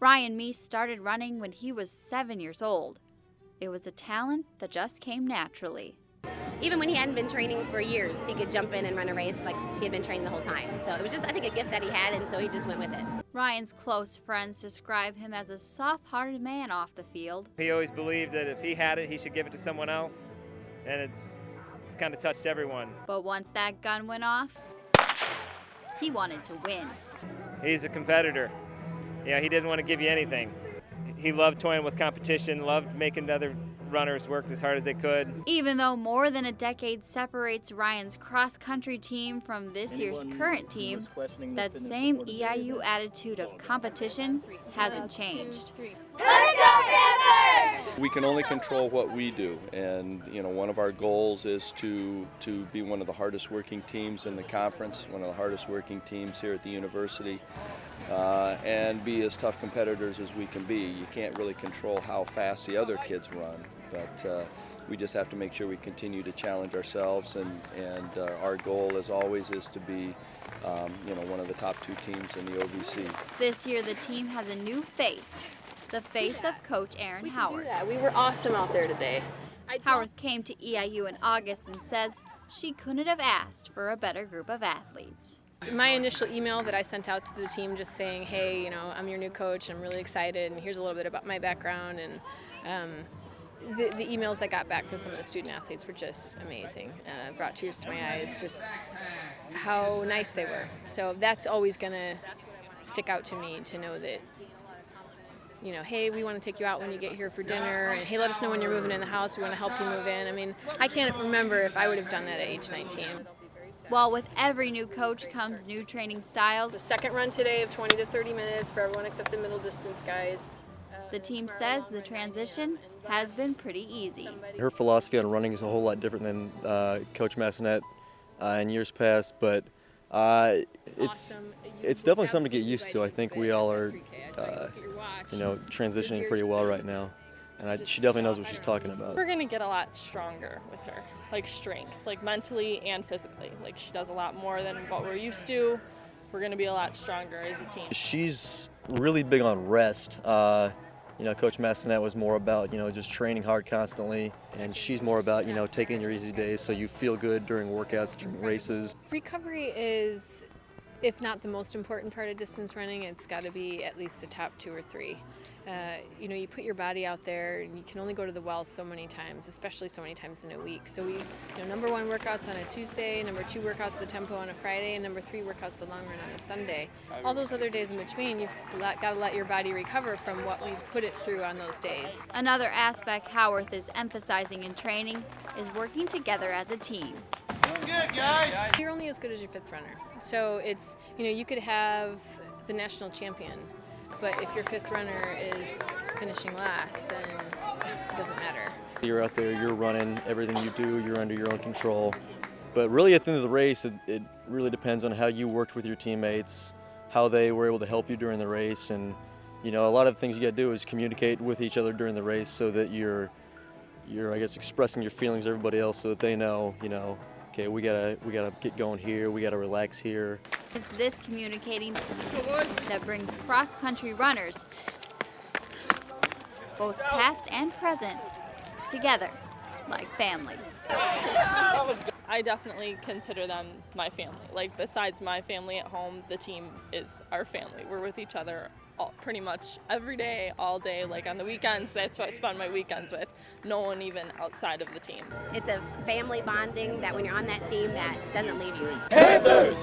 Ryan Meece started running when he was 7 years old. It was a talent that just came naturally. Even when he hadn't been training for years, he could jump in and run a race like he had been training the whole time. So it was just, I think, a gift that he had, and so he just went with it. Ryan's close friends describe him as a soft-hearted man off the field. He always believed that if he had it, he should give it to someone else, and it's kind of touched everyone. But once that gun went off, he wanted to win. He's a competitor. Yeah, he didn't want to give you anything. He loved toying with competition, loved making other runners work as hard as they could. Even though more than a decade separates Ryan's cross-country team from this year's current team, that same EIU attitude of competition hasn't changed. We can only control what we do, and one of our goals is to be one of the hardest working teams in the conference, one of the hardest working teams here at the university, and be as tough competitors as we can be. You can't really control how fast the other kids run, but we just have to make sure we continue to challenge ourselves, and our goal, as always, is to be one of the top 2 teams in the OVC. This year the team has a new face. The face of Coach Erin Howard. We were awesome out there today. Howard came to EIU in August and says she couldn't have asked for a better group of athletes. My initial email that I sent out to the team just saying, hey, I'm your new coach, I'm really excited, and here's a little bit about my background. And the emails I got back from some of the student athletes were just amazing. Brought tears to my eyes, just how nice they were. So that's always going to stick out to me, to know that, hey, we want to take you out when you get here for dinner, and hey, let us know when you're moving in the house, we want to help you move in. I mean, I can't remember if I would have done that at age 19. While with every new coach comes new training styles, The second run today of 20 to 30 minutes for everyone except the middle distance guys. the team says the transition has been pretty easy. Her philosophy on running is a whole lot different than Coach Massonet in years past, but it's definitely something to get used to. I think we all are transitioning pretty well right now, and she definitely knows what she's talking about. We're going to get a lot stronger with her, like strength, like mentally and physically. Like she does a lot more than what we're used to. We're going to be a lot stronger as a team. She's really big on rest. Coach Massonet was more about, just training hard constantly, and she's more about, taking your easy days so you feel good during workouts, during races. Recovery is, if not the most important part of distance running, it's got to be at least the top 2 or 3. You put your body out there, and you can only go to the well so many times, especially so many times in a week. So we, number 1 workouts on a Tuesday, number 2 workouts the tempo on a Friday, and number 3 workouts the long run on a Sunday. All those other days in between, you've got to let your body recover from what we put it through on those days. Another aspect Howarth is emphasizing in training is working together as a team. Doing good, guys. You're only as good as your 5th runner. So it's, you could have the national champion, but if your 5th runner is finishing last, then it doesn't matter. You're out there, you're running, everything you do, you're under your own control. But really at the end of the race, it really depends on how you worked with your teammates, how they were able to help you during the race. And, a lot of the things you got to do is communicate with each other during the race so that you're I guess, expressing your feelings to everybody else so that they know, okay, we gotta get going here, we gotta relax here. It's this communicating that brings cross-country runners, both past and present, together like family. I definitely consider them my family. Like besides my family at home, the team is our family. We're with each other pretty much every day, all day. Like on the weekends, that's what I spend my weekends with. No one even outside of the team. It's a family bonding that when you're on that team, that doesn't leave you. Panthers!